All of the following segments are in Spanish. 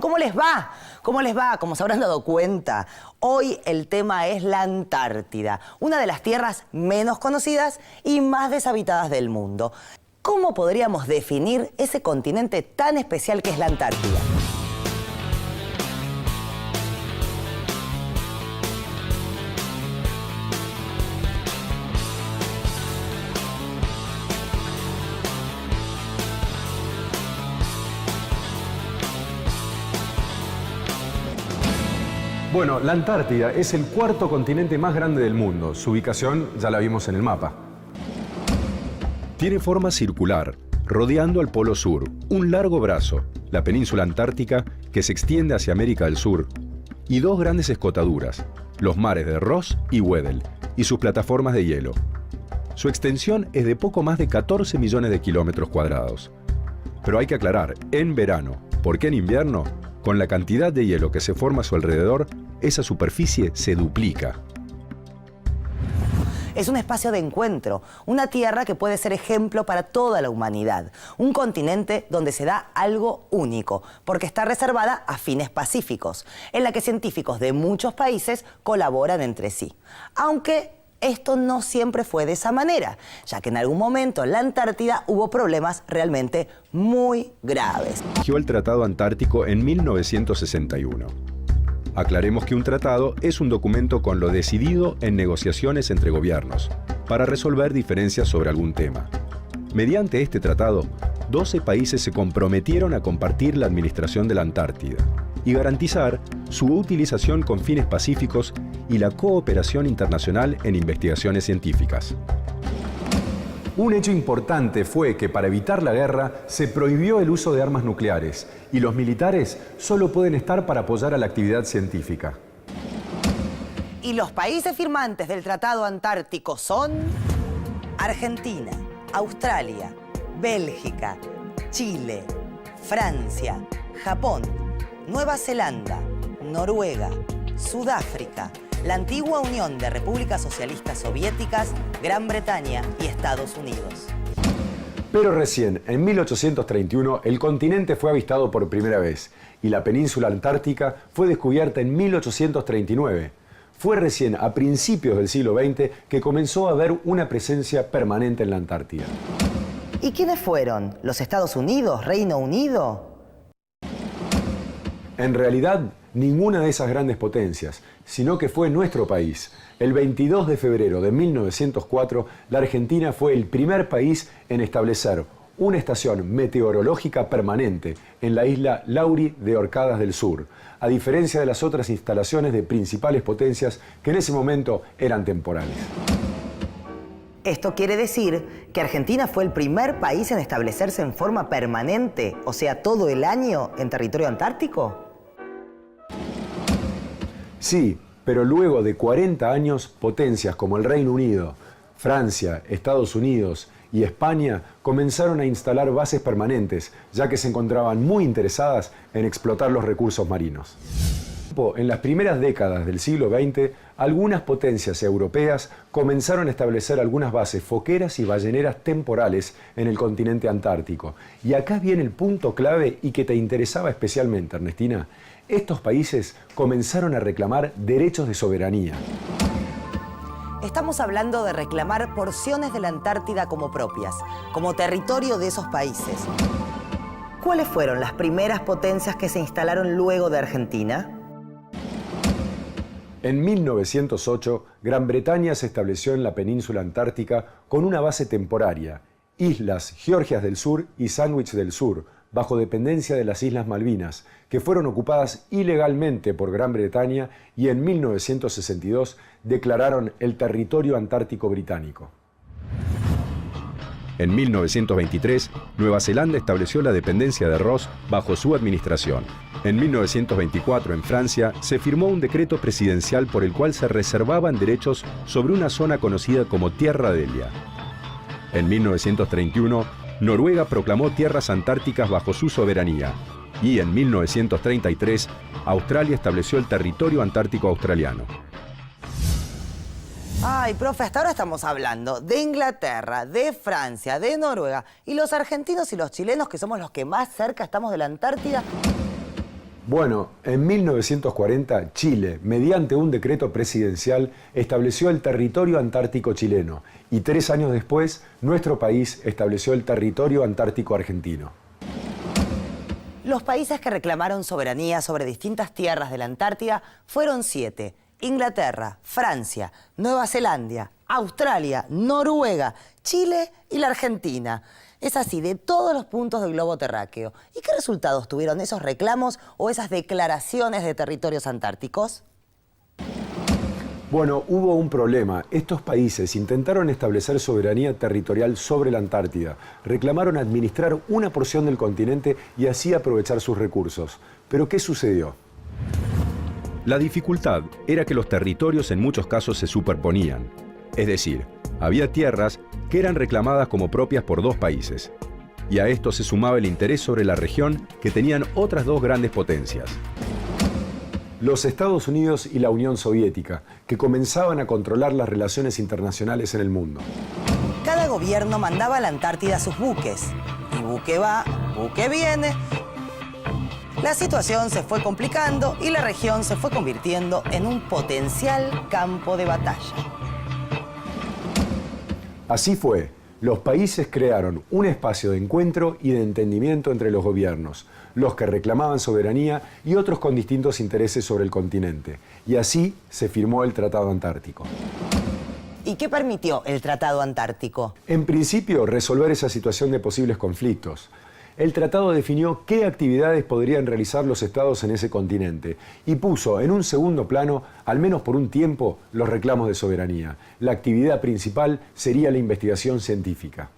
¿Cómo les va? ¿Cómo les va? Como se habrán dado cuenta, hoy el tema es la Antártida, una de las tierras menos conocidas y más deshabitadas del mundo. ¿Cómo podríamos definir ese continente tan especial que es la Antártida? Bueno, la Antártida es el cuarto continente más grande del mundo. Su ubicación ya la vimos en el mapa. Tiene forma circular, rodeando al Polo Sur, un largo brazo, la península antártica, que se extiende hacia América del Sur, y dos grandes escotaduras, los mares de Ross y Weddell, y sus plataformas de hielo. Su extensión es de poco más de 14 millones de kilómetros cuadrados. Pero hay que aclarar, en verano, porque en invierno, con la cantidad de hielo que se forma a su alrededor, esa superficie se duplica. Es un espacio de encuentro, una tierra que puede ser ejemplo para toda la humanidad. Un continente donde se da algo único, porque está reservada a fines pacíficos, en la que científicos de muchos países colaboran entre sí. Aunque esto no siempre fue de esa manera, ya que en algún momento en la Antártida hubo problemas realmente muy graves. Surgió el Tratado Antártico en 1961. Aclaremos que un tratado es un documento con lo decidido en negociaciones entre gobiernos, para resolver diferencias sobre algún tema. Mediante este tratado, 12 países se comprometieron a compartir la administración de la Antártida y garantizar su utilización con fines pacíficos y la cooperación internacional en investigaciones científicas. Un hecho importante fue que para evitar la guerra se prohibió el uso de armas nucleares y los militares solo pueden estar para apoyar a la actividad científica. Y los países firmantes del Tratado Antártico son Argentina, Australia, Bélgica, Chile, Francia, Japón, Nueva Zelanda, Noruega, Sudáfrica, la antigua Unión de Repúblicas Socialistas Soviéticas, Gran Bretaña y Estados Unidos. Pero recién, en 1831, el continente fue avistado por primera vez y la península antártica fue descubierta en 1839. Fue recién a principios del siglo XX que comenzó a haber una presencia permanente en la Antártida. ¿Y quiénes fueron? ¿Los Estados Unidos? ¿Reino Unido? En realidad, ninguna de esas grandes potencias, sino que fue nuestro país. El 22 de febrero de 1904, la Argentina fue el primer país en establecer una estación meteorológica permanente en la isla Laurie de Orcadas del Sur, a diferencia de las otras instalaciones de principales potencias que en ese momento eran temporales. Esto quiere decir que Argentina fue el primer país en establecerse en forma permanente, o sea, todo el año en territorio antártico. Sí, pero luego de 40 años, potencias como el Reino Unido, Francia, Estados Unidos y España comenzaron a instalar bases permanentes, ya que se encontraban muy interesadas en explotar los recursos marinos. En las primeras décadas del siglo XX, algunas potencias europeas comenzaron a establecer algunas bases foqueras y balleneras temporales en el continente antártico. Y acá viene el punto clave y que te interesaba especialmente, Ernestina. Estos países comenzaron a reclamar derechos de soberanía. Estamos hablando de reclamar porciones de la Antártida como propias, como territorio de esos países. ¿Cuáles fueron las primeras potencias que se instalaron luego de Argentina? En 1908, Gran Bretaña se estableció en la península antártica con una base temporaria, Islas Georgias del Sur y Sandwich del Sur, bajo dependencia de las Islas Malvinas, que fueron ocupadas ilegalmente por Gran Bretaña y en 1962 declararon el territorio antártico británico. En 1923, Nueva Zelanda estableció la dependencia de Ross bajo su administración. En 1924, en Francia, se firmó un decreto presidencial por el cual se reservaban derechos sobre una zona conocida como Tierra Delia. En 1931, Noruega proclamó tierras antárticas bajo su soberanía y en 1933 Australia estableció el territorio antártico australiano. Ay, profe, hasta ahora estamos hablando de Inglaterra, de Francia, de Noruega y los argentinos y los chilenos, que somos los que más cerca estamos de la Antártida. Bueno, en 1940, Chile, mediante un decreto presidencial, estableció el territorio antártico chileno y 3 años después, nuestro país estableció el territorio antártico argentino. Los países que reclamaron soberanía sobre distintas tierras de la Antártida fueron 7. Inglaterra, Francia, Nueva Zelanda, Australia, Noruega, Chile y la Argentina. Es así, de todos los puntos del globo terráqueo. ¿Y qué resultados tuvieron esos reclamos o esas declaraciones de territorios antárticos? Bueno, hubo un problema. Estos países intentaron establecer soberanía territorial sobre la Antártida. Reclamaron administrar una porción del continente y así aprovechar sus recursos. ¿Pero qué sucedió? La dificultad era que los territorios en muchos casos se superponían. Es decir, había tierras que eran reclamadas como propias por 2 países. Y a esto se sumaba el interés sobre la región que tenían otras 2 grandes potencias. Los Estados Unidos y la Unión Soviética, que comenzaban a controlar las relaciones internacionales en el mundo. Cada gobierno mandaba a la Antártida sus buques. Y buque va, buque viene. La situación se fue complicando y la región se fue convirtiendo en un potencial campo de batalla. Así fue. Los países crearon un espacio de encuentro y de entendimiento entre los gobiernos, los que reclamaban soberanía y otros con distintos intereses sobre el continente. Y así se firmó el Tratado Antártico. ¿Y qué permitió el Tratado Antártico? En principio, resolver esa situación de posibles conflictos. El tratado definió qué actividades podrían realizar los estados en ese continente y puso en un segundo plano, al menos por un tiempo, los reclamos de soberanía. La actividad principal sería la investigación científica.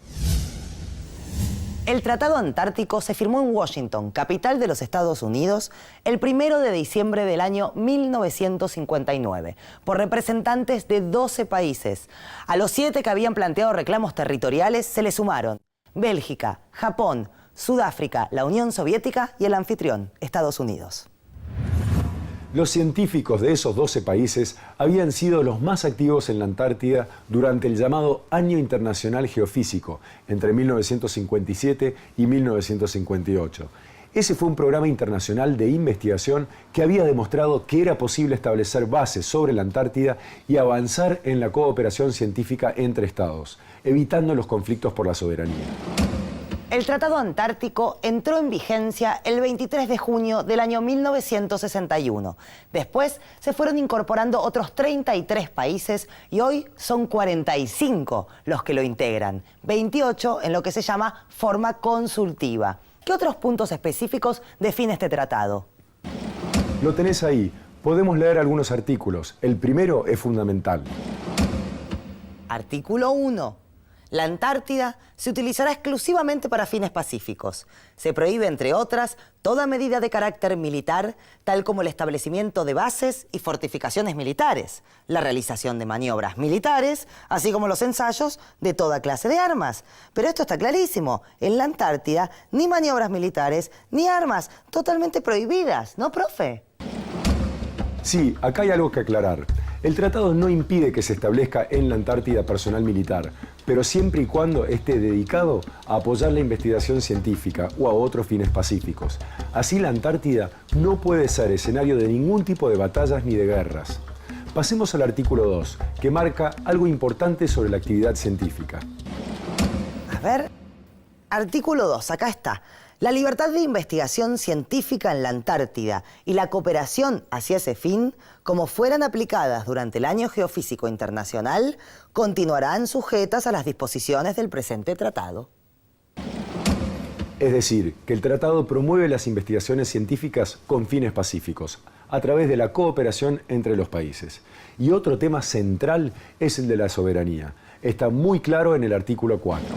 El Tratado Antártico se firmó en Washington, capital de los Estados Unidos, el 1 de diciembre del año 1959, por representantes de 12 países. A los 7 que habían planteado reclamos territoriales se le sumaron Bélgica, Japón, Sudáfrica, la Unión Soviética y el anfitrión, Estados Unidos. Los científicos de esos 12 países habían sido los más activos en la Antártida durante el llamado Año Internacional Geofísico, entre 1957 y 1958. Ese fue un programa internacional de investigación que había demostrado que era posible establecer bases sobre la Antártida y avanzar en la cooperación científica entre estados, evitando los conflictos por la soberanía. El Tratado Antártico entró en vigencia el 23 de junio del año 1961. Después se fueron incorporando otros 33 países y hoy son 45 los que lo integran, 28 en lo que se llama forma consultiva. ¿Qué otros puntos específicos define este tratado? Lo tenés ahí. Podemos leer algunos artículos. El primero es fundamental. Artículo 1. La Antártida se utilizará exclusivamente para fines pacíficos. Se prohíbe, entre otras, toda medida de carácter militar, tal como el establecimiento de bases y fortificaciones militares, la realización de maniobras militares, así como los ensayos de toda clase de armas. Pero esto está clarísimo. En la Antártida, ni maniobras militares, ni armas, totalmente prohibidas, ¿no, profe? Sí, acá hay algo que aclarar. El tratado no impide que se establezca en la Antártida personal militar, pero siempre y cuando esté dedicado a apoyar la investigación científica o a otros fines pacíficos. Así la Antártida no puede ser escenario de ningún tipo de batallas ni de guerras. Pasemos al artículo 2, que marca algo importante sobre la actividad científica. A ver, artículo 2, acá está. La libertad de investigación científica en la Antártida y la cooperación hacia ese fin, como fueran aplicadas durante el Año Geofísico Internacional, continuarán sujetas a las disposiciones del presente tratado. Es decir, que el tratado promueve las investigaciones científicas con fines pacíficos, a través de la cooperación entre los países. Y otro tema central es el de la soberanía. Está muy claro en el artículo 4.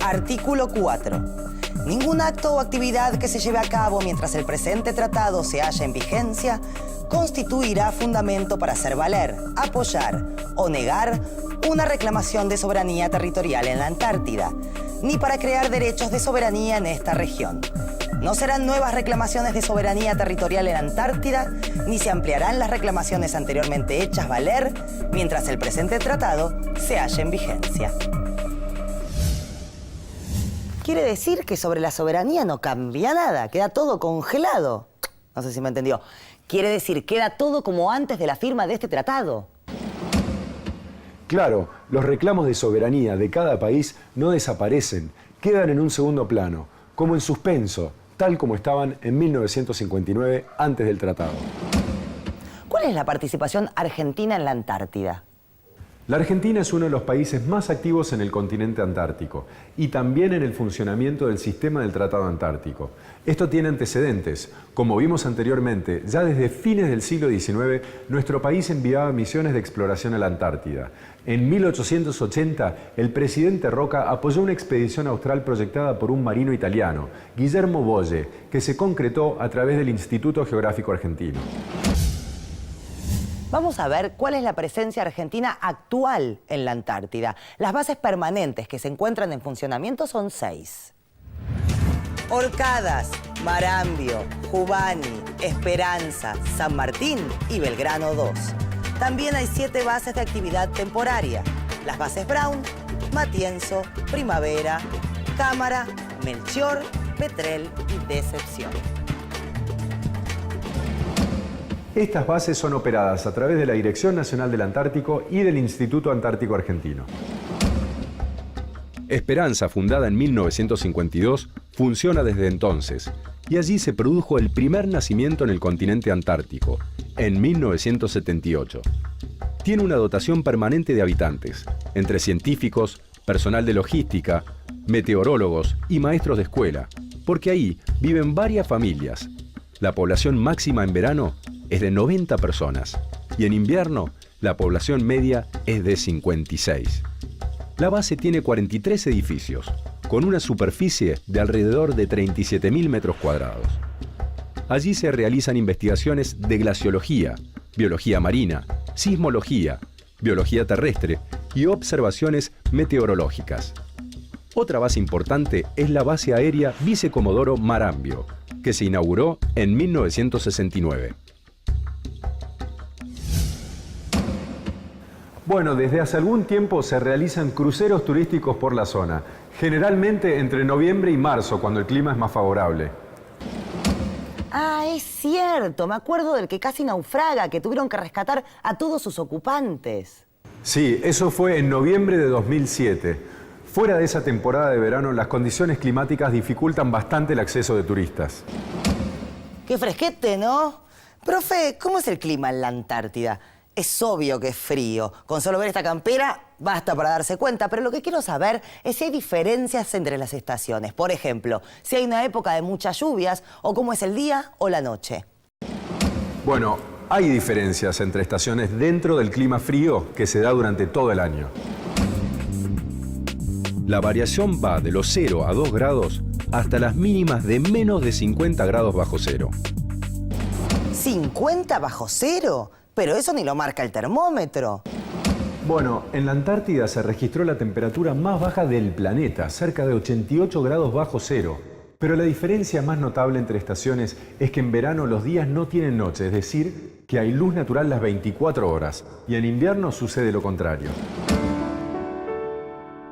Artículo 4. Ningún acto o actividad que se lleve a cabo mientras el presente tratado se halla en vigencia constituirá fundamento para hacer valer, apoyar o negar una reclamación de soberanía territorial en la Antártida, ni para crear derechos de soberanía en esta región. No serán nuevas reclamaciones de soberanía territorial en la Antártida, ni se ampliarán las reclamaciones anteriormente hechas valer mientras el presente tratado se halla en vigencia. Quiere decir que sobre la soberanía no cambia nada, queda todo congelado. No sé si me entendió. Quiere decir, queda todo como antes de la firma de este tratado. Claro, los reclamos de soberanía de cada país no desaparecen, quedan en un segundo plano, como en suspenso, tal como estaban en 1959 antes del tratado. ¿Cuál es la participación argentina en la Antártida? La Argentina es uno de los países más activos en el continente antártico y también en el funcionamiento del sistema del Tratado Antártico. Esto tiene antecedentes. Como vimos anteriormente, ya desde fines del siglo XIX, nuestro país enviaba misiones de exploración a la Antártida. En 1880, el presidente Roca apoyó una expedición austral proyectada por un marino italiano, Guillermo Bolle, que se concretó a través del Instituto Geográfico Argentino. Vamos a ver cuál es la presencia argentina actual en la Antártida. Las bases permanentes que se encuentran en funcionamiento son 6. Orcadas, Marambio, Jubani, Esperanza, San Martín y Belgrano 2. También hay 7 bases de actividad temporaria. Las bases Brown, Matienzo, Primavera, Cámara, Melchor, Petrel y Decepción. Estas bases son operadas a través de la Dirección Nacional del Antártico y del Instituto Antártico Argentino. Esperanza, fundada en 1952, funciona desde entonces, y allí se produjo el primer nacimiento en el continente antártico, en 1978. Tiene una dotación permanente de habitantes, entre científicos, personal de logística, meteorólogos y maestros de escuela, porque ahí viven varias familias. La población máxima en verano es de 90 personas y en invierno la población media es de 56. La base tiene 43 edificios, con una superficie de alrededor de 37.000 metros cuadrados. Allí se realizan investigaciones de glaciología, biología marina, sismología, biología terrestre y observaciones meteorológicas. Otra base importante es la base aérea Vicecomodoro Marambio, que se inauguró en 1969. Bueno, desde hace algún tiempo se realizan cruceros turísticos por la zona, generalmente entre noviembre y marzo, cuando el clima es más favorable. Ah, es cierto. Me acuerdo del que casi naufraga, que tuvieron que rescatar a todos sus ocupantes. Sí, eso fue en noviembre de 2007. Fuera de esa temporada de verano, las condiciones climáticas dificultan bastante el acceso de turistas. Qué fresquete, ¿no? Profe, ¿cómo es el clima en la Antártida? Es obvio que es frío. Con solo ver esta campera basta para darse cuenta, pero lo que quiero saber es si hay diferencias entre las estaciones. Por ejemplo, si hay una época de muchas lluvias o cómo es el día o la noche. Bueno, hay diferencias entre estaciones dentro del clima frío que se da durante todo el año. La variación va de los 0 a 2 grados hasta las mínimas de menos de 50 grados bajo cero. ¿50 bajo cero? Pero eso ni lo marca el termómetro. Bueno, en la Antártida se registró la temperatura más baja del planeta, cerca de 88 grados bajo cero. Pero la diferencia más notable entre estaciones es que en verano los días no tienen noche, es decir, que hay luz natural las 24 horas, y en invierno sucede lo contrario.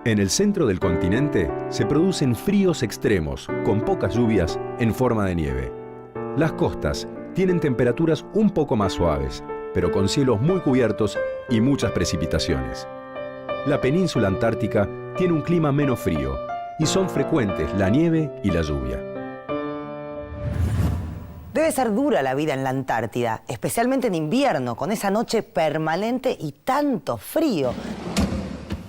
En el centro del continente se producen fríos extremos, con pocas lluvias en forma de nieve. Las costas tienen temperaturas un poco más suaves, pero con cielos muy cubiertos y muchas precipitaciones. La península antártica tiene un clima menos frío y son frecuentes la nieve y la lluvia. Debe ser dura la vida en la Antártida, especialmente en invierno, con esa noche permanente y tanto frío.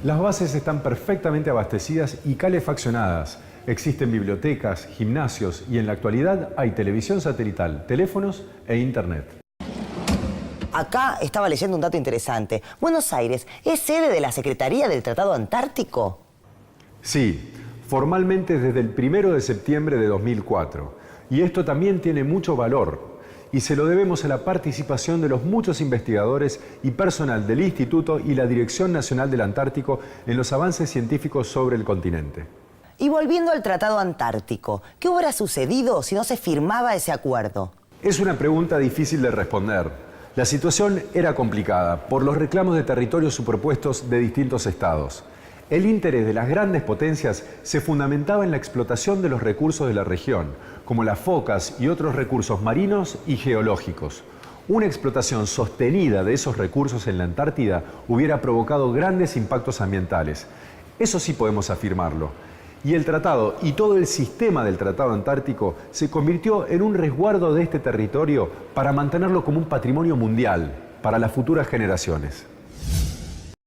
Las bases están perfectamente abastecidas y calefaccionadas. Existen bibliotecas, gimnasios y en la actualidad hay televisión satelital, teléfonos e internet. Acá estaba leyendo un dato interesante. Buenos Aires es sede de la Secretaría del Tratado Antártico. Sí, formalmente desde el 1 de septiembre de 2004. Y esto también tiene mucho valor. Y se lo debemos a la participación de los muchos investigadores y personal del Instituto y la Dirección Nacional del Antártico en los avances científicos sobre el continente. Y volviendo al Tratado Antártico, ¿qué hubiera sucedido si no se firmaba ese acuerdo? Es una pregunta difícil de responder. La situación era complicada por los reclamos de territorios superpuestos de distintos estados. El interés de las grandes potencias se fundamentaba en la explotación de los recursos de la región, como las focas y otros recursos marinos y geológicos. Una explotación sostenida de esos recursos en la Antártida hubiera provocado grandes impactos ambientales. Eso sí podemos afirmarlo. Y el tratado y todo el sistema del Tratado Antártico se convirtió en un resguardo de este territorio para mantenerlo como un patrimonio mundial para las futuras generaciones.